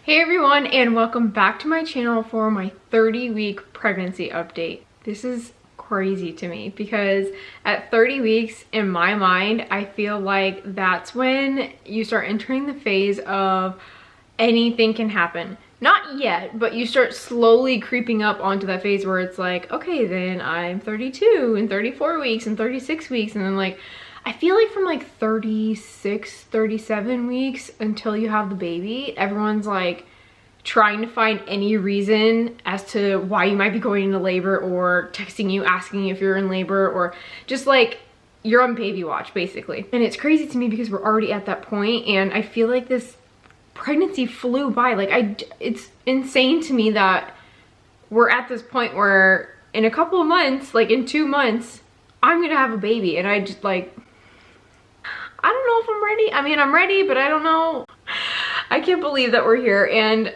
Hey everyone, and welcome back to my channel for my 30-week pregnancy update. This is crazy to me because at 30 weeks in my mind, I feel like that's when you start entering the phase of anything can happen. Not yet, but you start slowly creeping up onto that phase where it's like, okay, then I'm 32 and 34 weeks and 36 weeks, and then like I feel like from like 36, 37 weeks until you have the baby, everyone's like trying to find any reason as to why you might be going into labor, or texting you asking you if you're in labor, or just like you're on baby watch basically. And it's crazy to me because we're already at that point, and I feel like this pregnancy flew by. Like it's insane to me that we're at this point where in a couple of months, like in 2 months, I'm gonna have a baby, and I just like, I don't know if I'm ready. I mean, I'm ready, but I don't know. I can't believe that we're here. And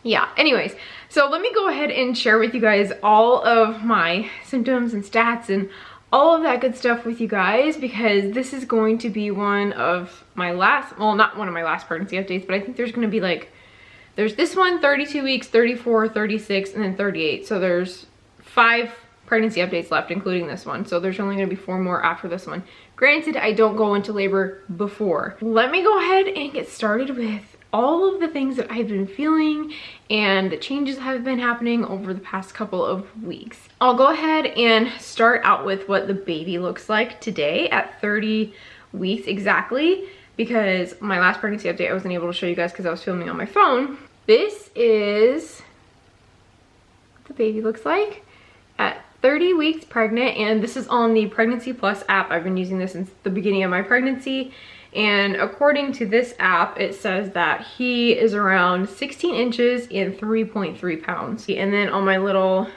yeah, anyways, so let me go ahead and share with you guys all of my symptoms and stats and all of that good stuff with you guys, because this is going to be one of my last, well, not one of my last pregnancy updates, but I think there's going to be like, there's this one, 32 weeks, 34, 36, and then 38. So there's 5 pregnancy updates left, including this one. So there's only going to be 4 more after this one. Granted, I don't go into labor before. Let me go ahead and get started with all of the things that I've been feeling and the changes that have been happening over the past couple of weeks. I'll go ahead and start out with what the baby looks like today at 30 weeks exactly, because my last pregnancy update I wasn't able to show you guys because I was filming on my phone. This is what the baby looks like at 30 weeks pregnant, and this is on the Pregnancy Plus app. I've been using this since the beginning of my pregnancy, and according to this app, it says that he is around 16 inches and 3.3 pounds. And then on my little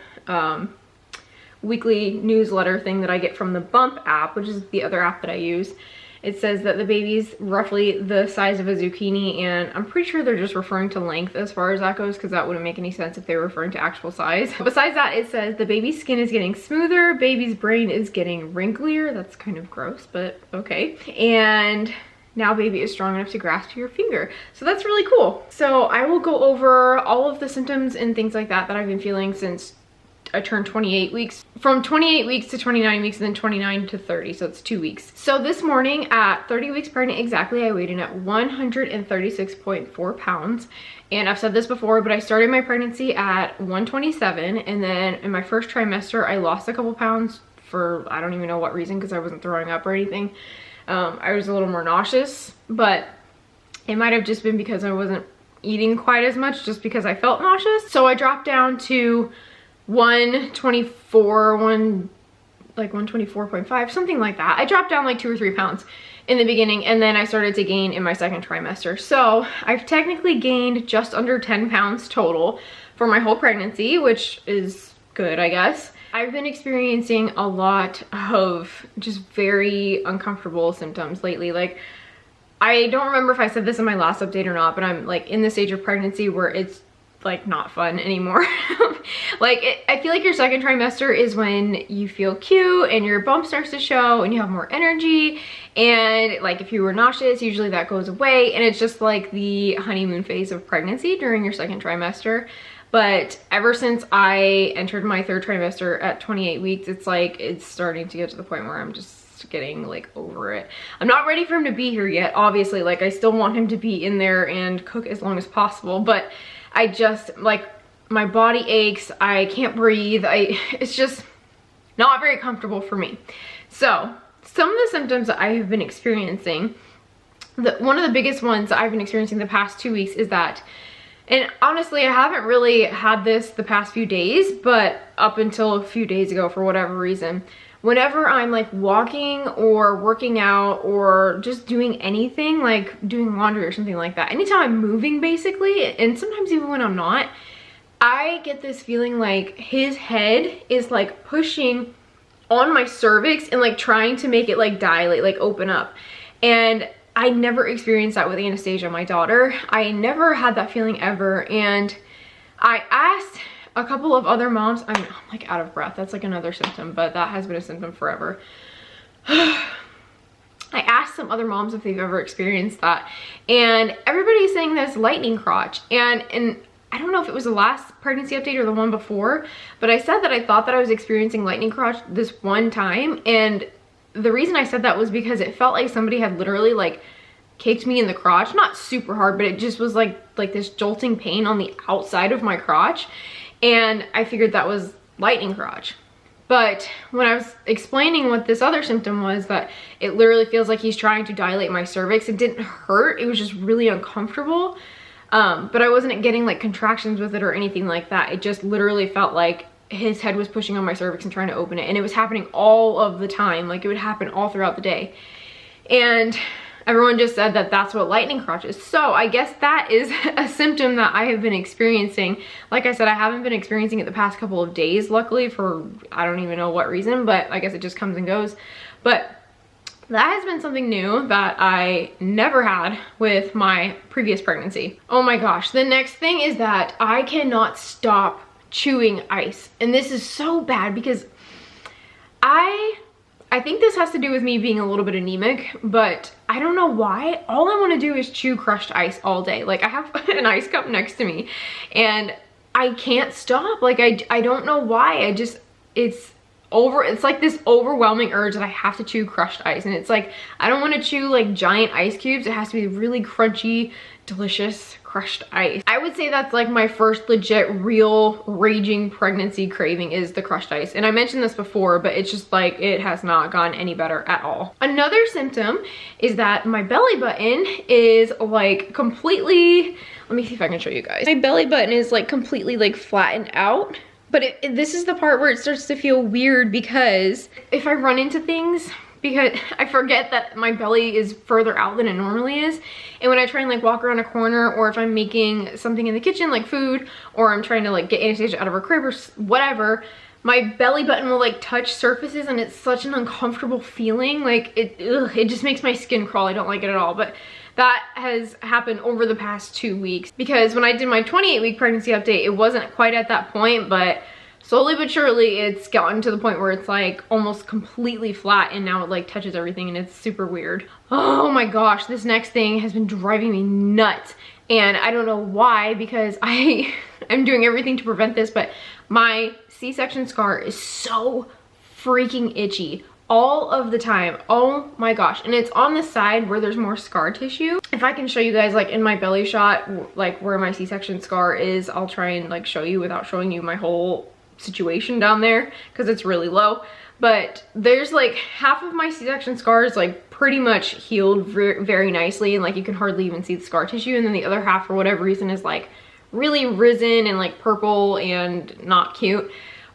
weekly newsletter thing that I get from the Bump app, which is the other app that I use, it says that the baby's roughly the size of a zucchini, and I'm pretty sure they're just referring to length as far as that goes, because that wouldn't make any sense if they were referring to actual size. Besides that, it says the baby's skin is getting smoother, baby's brain is getting wrinklier. That's kind of gross, but okay. And now baby is strong enough to grasp your finger. So that's really cool. So I will go over all of the symptoms and things like that that I've been feeling since I turned 28 weeks, from 28 weeks to 29 weeks, and then 29 to 30, so it's 2 weeks. So this morning at 30 weeks pregnant exactly, I weighed in at 136.4 pounds. And I've said this before, but I started my pregnancy at 127, and then in my first trimester, I lost a couple pounds for, I don't even know what reason, because I wasn't throwing up or anything. I was a little more nauseous, but it might have just been because I wasn't eating quite as much, just because I felt nauseous. So I dropped down to 124, 124.5, something like that. I dropped down like 2 or 3 pounds in the beginning, and then I started to gain in my second trimester. So I've technically gained just under 10 pounds total for my whole pregnancy, which is good, I guess. I've been experiencing a lot of just very uncomfortable symptoms lately. Like, I don't remember if I said this in my last update or not, but I'm like in the stage of pregnancy where it's like not fun anymore. I feel like your second trimester is when you feel cute and your bump starts to show and you have more energy, and like if you were nauseous, usually that goes away, and it's just like the honeymoon phase of pregnancy during your second trimester. But ever since I entered my third trimester at 28 weeks, it's like it's starting to get to the point where I'm just getting like over it. I'm not ready for him to be here yet, obviously. Like, I still want him to be in there and cook as long as possible, but I just, like, my body aches, I can't breathe, it's just not very comfortable for me. So some of the symptoms that I have been experiencing, one of the biggest ones that I've been experiencing the past 2 weeks is that, and honestly, I haven't really had this the past few days, but up until a few days ago, for whatever reason, whenever I'm like walking or working out or just doing anything, like doing laundry or something like that, anytime I'm moving basically, and sometimes even when I'm not, I get this feeling like his head is like pushing on my cervix and like trying to make it like dilate, like open up. And I never experienced that with Anastasia, my daughter. I never had that feeling ever. And I asked a couple of other moms, I'm like out of breath. That's like another symptom, but that has been a symptom forever. I asked some other moms if they've ever experienced that, and everybody's saying this lightning crotch. And I don't know if it was the last pregnancy update or the one before, but I said that I thought that I was experiencing lightning crotch this one time, and the reason I said that was because it felt like somebody had literally like kicked me in the crotch, not super hard, but it just was like this jolting pain on the outside of my crotch, and I figured that was lightning crotch. But when I was explaining what this other symptom was, that it literally feels like he's trying to dilate my cervix, it didn't hurt, it was just really uncomfortable. But I wasn't getting like contractions with it or anything like that. It just literally felt like his head was pushing on my cervix and trying to open it, and it was happening all of the time. Like, it would happen all throughout the day, and everyone just said that that's what lightning crotch is. So I guess that is a symptom that I have been experiencing. Like I said, I haven't been experiencing it the past couple of days, luckily, for I don't even know what reason, but I guess it just comes and goes. But that has been something new that I never had with my previous pregnancy. Oh my gosh, the next thing is that I cannot stop chewing ice. And this is so bad because I think this has to do with me being a little bit anemic, but I don't know why. All I want to do is chew crushed ice all day. Like, I have an ice cup next to me and I can't stop. Like, I don't know why. It's like this overwhelming urge that I have to chew crushed ice. And it's like, I don't want to chew like giant ice cubes. It has to be really crunchy, delicious crushed ice. I would say that's like my first legit real raging pregnancy craving is the crushed ice. And I mentioned this before, but it's just like, it has not gone any better at all. Another symptom is that my belly button is like completely, let me see if I can show you guys. My belly button is like completely like flattened out. But this is the part where it starts to feel weird, because if I run into things, because I forget that my belly is further out than it normally is. And when I try and like walk around a corner, or if I'm making something in the kitchen like food, or I'm trying to like get Anastasia out of her crib or whatever, my belly button will like touch surfaces, and it's such an uncomfortable feeling. Like it just makes my skin crawl. I don't like it at all. But that has happened over the past 2 weeks, because when I did my 28-week pregnancy update, it wasn't quite at that point, but slowly but surely it's gotten to the point where it's like almost completely flat, and now it like touches everything, and it's super weird. Oh my gosh, this next thing has been driving me nuts, and I don't know why, because I'm doing everything to prevent this, but my C-section scar is so freaking itchy all of the time. Oh my gosh. And it's on the side where there's more scar tissue. If I can show you guys like in my belly shot, like where my C-section scar is, I'll try and like show you without showing you my whole situation down there, because it's really low. But there's like half of my C-section scars like pretty much healed very nicely, and like you can hardly even see the scar tissue, and then the other half for whatever reason is like really risen and like purple and not cute.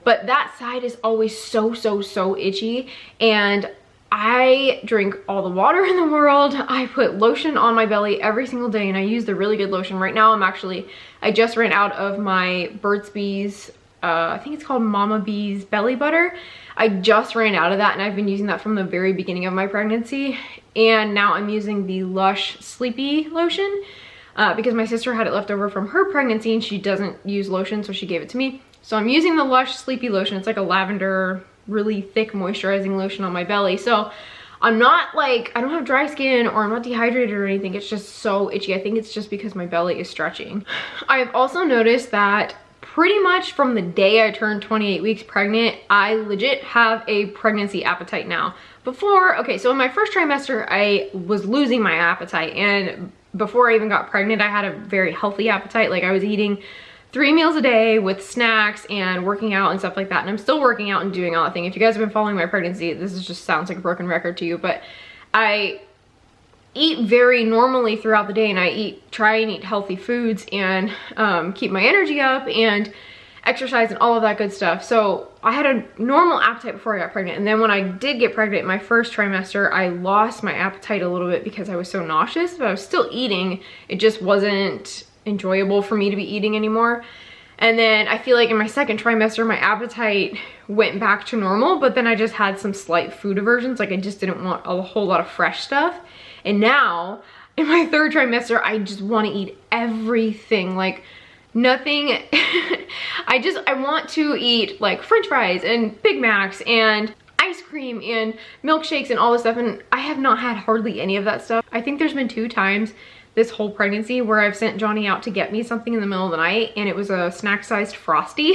But that side is always so itchy, and I drink all the water in the world. I put lotion on my belly every single day, and I use the really good lotion. Right now I just ran out of my Burt's Bees, I think it's called Mama Bees belly butter. I just ran out of that, and I've been using that from the very beginning of my pregnancy. And now I'm using the Lush Sleepy lotion because my sister had it left over from her pregnancy, and she doesn't use lotion, so she gave it to me. So I'm using the Lush Sleepy lotion. It's like a lavender, really thick moisturizing lotion on my belly. So I'm not like, I don't have dry skin or I'm not dehydrated or anything. It's just so itchy. I think it's just because my belly is stretching. I've also noticed that pretty much from the day I turned 28 weeks pregnant, I legit have a pregnancy appetite now. Before, okay, so in my first trimester, I was losing my appetite. And before I even got pregnant, I had a very healthy appetite. Like, I was eating 3 meals a day with snacks and working out and stuff like that. And I'm still working out and doing all that thing. If you guys have been following my pregnancy, this just sounds like a broken record to you, but I eat very normally throughout the day, and I try and eat healthy foods and keep my energy up and exercise and all of that good stuff. So I had a normal appetite before I got pregnant. And then when I did get pregnant, my first trimester, I lost my appetite a little bit because I was so nauseous, but I was still eating. It just wasn't enjoyable for me to be eating anymore. And then I feel like in my second trimester, my appetite went back to normal, but then I just had some slight food aversions. Like, I just didn't want a whole lot of fresh stuff. And now in my third trimester, I just want to eat everything. Like, nothing. I want to eat like French fries and Big Macs and ice cream and milkshakes and all this stuff, and I have not had hardly any of that stuff. I think there's been 2 times this whole pregnancy where I've sent Johnny out to get me something in the middle of the night, and it was a snack-sized Frosty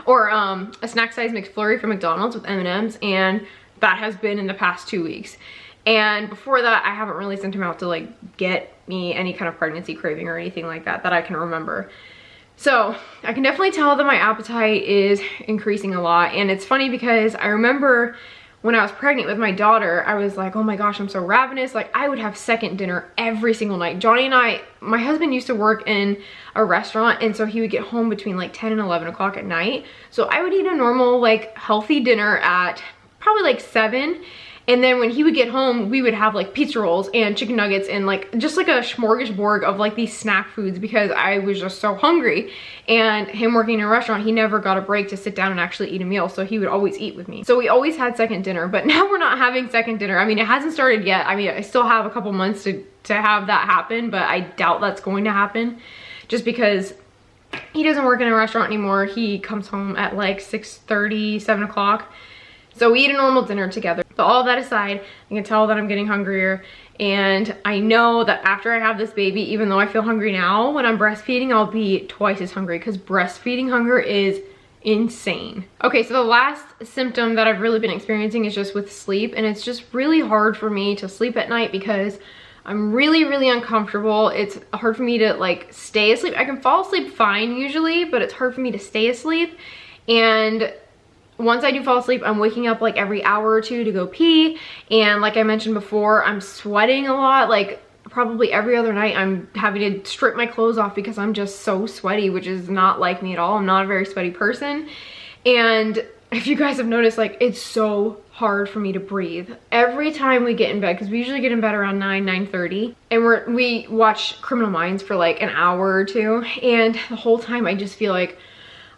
or a snack-sized McFlurry from McDonald's with M&Ms, and that has been in the past 2 weeks. And before that, I haven't really sent him out to like get me any kind of pregnancy craving or anything like that I can remember. So I can definitely tell that my appetite is increasing a lot. And it's funny because I remember when I was pregnant with my daughter, I was like, oh my gosh, I'm so ravenous. Like, I would have second dinner every single night. Johnny and my husband used to work in a restaurant, and so he would get home between like 10 and 11 o'clock at night. So I would eat a normal, like, healthy dinner at probably like 7. And then when he would get home, we would have like pizza rolls and chicken nuggets and like just like a smorgasbord of like these snack foods because I was just so hungry. And him working in a restaurant, he never got a break to sit down and actually eat a meal. So he would always eat with me. So we always had second dinner, but now we're not having second dinner. I mean, it hasn't started yet. I mean, I still have a couple months to have that happen, but I doubt that's going to happen just because he doesn't work in a restaurant anymore. He comes home at like 6:30, 7 o'clock. So we eat a normal dinner together. But all that aside, I can tell that I'm getting hungrier. And I know that after I have this baby, even though I feel hungry now, when I'm breastfeeding, I'll be twice as hungry because breastfeeding hunger is insane. Okay, so the last symptom that I've really been experiencing is just with sleep. And it's just really hard for me to sleep at night because I'm really, really uncomfortable. It's hard for me to like stay asleep. I can fall asleep fine usually, but it's hard for me to stay asleep. And once I do fall asleep, I'm waking up like every hour or 2 to go pee. And like I mentioned before, I'm sweating a lot. Like probably every other night I'm having to strip my clothes off because I'm just so sweaty, which is not like me at all. I'm not a very sweaty person. And if you guys have noticed, like it's so hard for me to breathe. Every time we get in bed, because we usually get in bed around 9:30, and we watch Criminal Minds for like an hour or 2. And the whole time I just feel like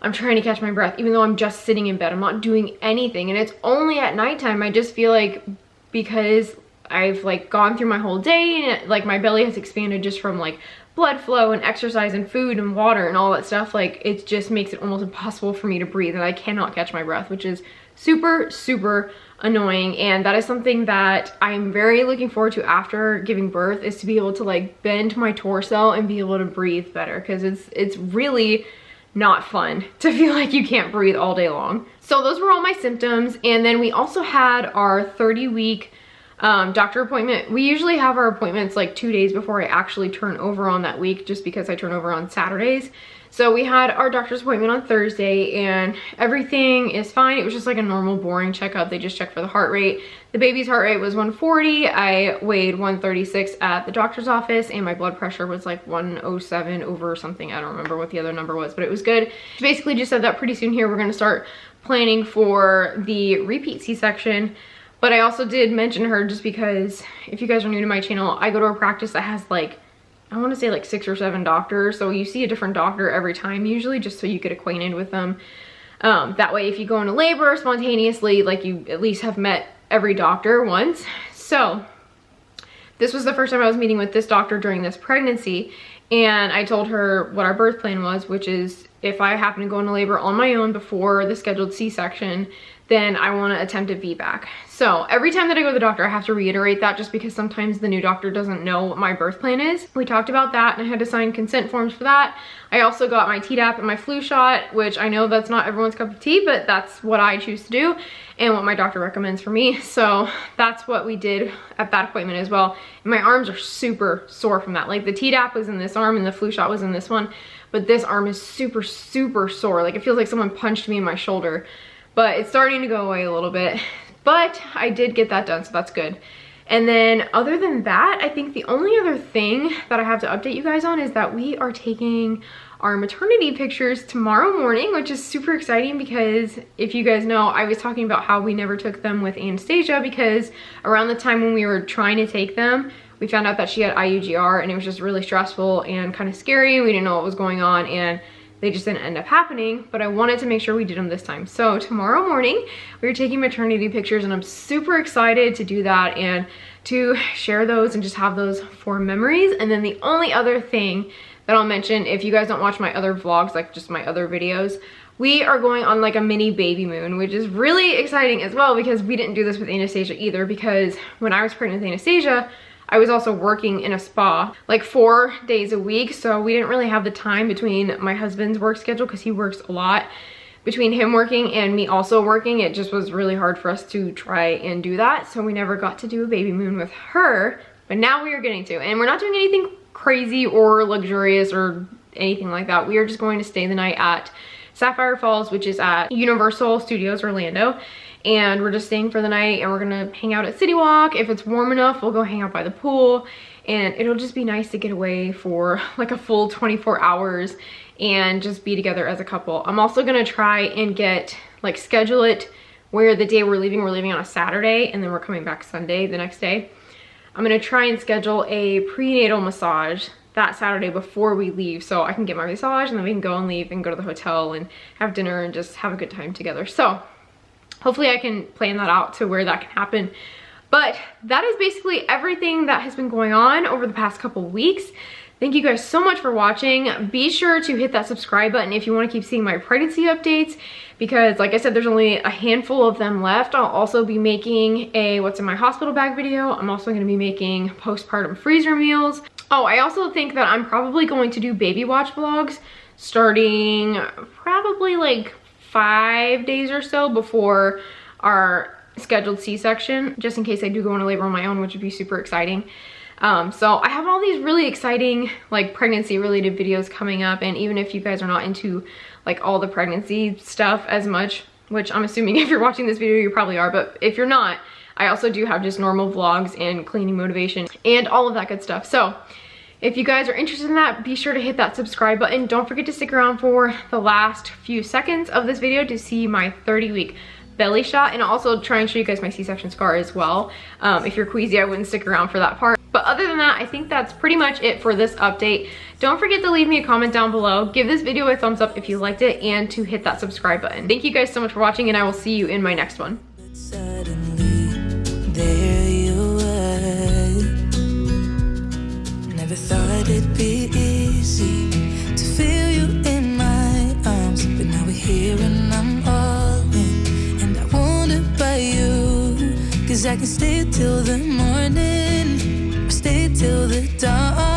I'm trying to catch my breath, even though I'm just sitting in bed. I'm not doing anything. And it's only at nighttime. I just feel like because I've like gone through my whole day and like my belly has expanded just from like blood flow and exercise and food and water and all that stuff, like it just makes it almost impossible for me to breathe, and I cannot catch my breath, which is super, super annoying. And that is something that I'm very looking forward to after giving birth, is to be able to like bend my torso and be able to breathe better, because it's really not fun to feel like you can't breathe all day long. So those were all my symptoms. And then we also had our 30-week doctor appointment. We usually have our appointments like 2 days before I actually turn over on that week, just because I turn over on Saturdays. So we had our doctor's appointment on Thursday and everything is fine. It was just like a normal boring checkup. They just checked for the heart rate. The baby's heart rate was 140. I weighed 136 at the doctor's office, and my blood pressure was like 107 over something. I don't remember what the other number was, but it was good. She basically just said that pretty soon here we're gonna start planning for the repeat C-section. But I also did mention her just because, if you guys are new to my channel, I go to a practice that has like, I want to say like 6 or 7 doctors. So you see a different doctor every time usually, just so you get acquainted with them. That way if you go into labor spontaneously, like you at least have met every doctor once. So this was the first time I was meeting with this doctor during this pregnancy. And I told her what our birth plan was, which is if I happen to go into labor on my own before the scheduled C-section, then I want to attempt a VBAC. So every time that I go to the doctor, I have to reiterate that, just because sometimes the new doctor doesn't know what my birth plan is. We talked about that and I had to sign consent forms for that. I also got my Tdap and my flu shot, which I know that's not everyone's cup of tea, but that's what I choose to do and what my doctor recommends for me. So that's what we did at that appointment as well. And my arms are super sore from that. Like the Tdap was in this arm and the flu shot was in this one, but this arm is super, super sore. Like it feels like someone punched me in my shoulder. But it's starting to go away a little bit. But I did get that done, so that's good. And then other than that, I think the only other thing that I have to update you guys on is that we are taking our maternity pictures tomorrow morning, which is super exciting because if you guys know, I was talking about how we never took them with Anastasia because around the time when we were trying to take them, we found out that she had IUGR and it was just really stressful and kind of scary. We didn't know what was going on and they just didn't end up happening, but I wanted to make sure we did them this time. So tomorrow morning, we're taking maternity pictures and I'm super excited to do that and to share those and just have those for memories. And then the only other thing that I'll mention if you guys don't watch my other vlogs, like just my other videos. We are going on like a mini baby moon, which is really exciting as well because we didn't do this with Anastasia either, because when I was pregnant with Anastasia, I was also working in a spa like 4 days a week. So we didn't really have the time between my husband's work schedule, because he works a lot. Between him working and me also working, it just was really hard for us to try and do that. So we never got to do a baby moon with her, but now we are getting to. And we're not doing anything crazy or luxurious or anything like that. We are just going to stay the night at Sapphire Falls, which is at Universal Studios Orlando. And we're just staying for the night, and we're gonna hang out at City Walk. If it's warm enough, we'll go hang out by the pool, and it'll just be nice to get away for like a full 24 hours and just be together as a couple. I'm also gonna try and schedule it where the day we're leaving on a Saturday, and then we're coming back Sunday the next day. I'm gonna try and schedule a prenatal massage that Saturday before we leave, so I can get my massage, and then we can go and leave and go to the hotel and have dinner and just have a good time together. So hopefully I can plan that out to where that can happen. But that is basically everything that has been going on over the past couple weeks. Thank you guys so much for watching. Be sure to hit that subscribe button if you want to keep seeing my pregnancy updates, because like I said, there's only a handful of them left. I'll also be making a what's in my hospital bag video. I'm also going to be making postpartum freezer meals. Oh, I also think that I'm probably going to do baby watch vlogs starting probably like 5 days or so before our scheduled C-section, just in case I do go into labor on my own, which would be super exciting. So I have all these really exciting like pregnancy related videos coming up, and even if you guys are not into like all the pregnancy stuff as much, which I'm assuming if you're watching this video you probably are, but if you're not, I also do have just normal vlogs and cleaning motivation and all of that good stuff. So if you guys are interested in that, be sure to hit that subscribe button. Don't forget to stick around for the last few seconds of this video to see my 30-week belly shot, and also try and show you guys my C-section scar as well. If you're queasy, I wouldn't stick around for that part. But other than that, I think that's pretty much it for this update. Don't forget to leave me a comment down below. Give this video a thumbs up if you liked it, and to hit that subscribe button. Thank you guys so much for watching, and I will see you in my next one. Suddenly, there you were. Never thought it'd be easy to feel you in my arms, but now we're here and I'm all in, and I wonder by you, 'cause I can stay till the morning, or stay till the dawn.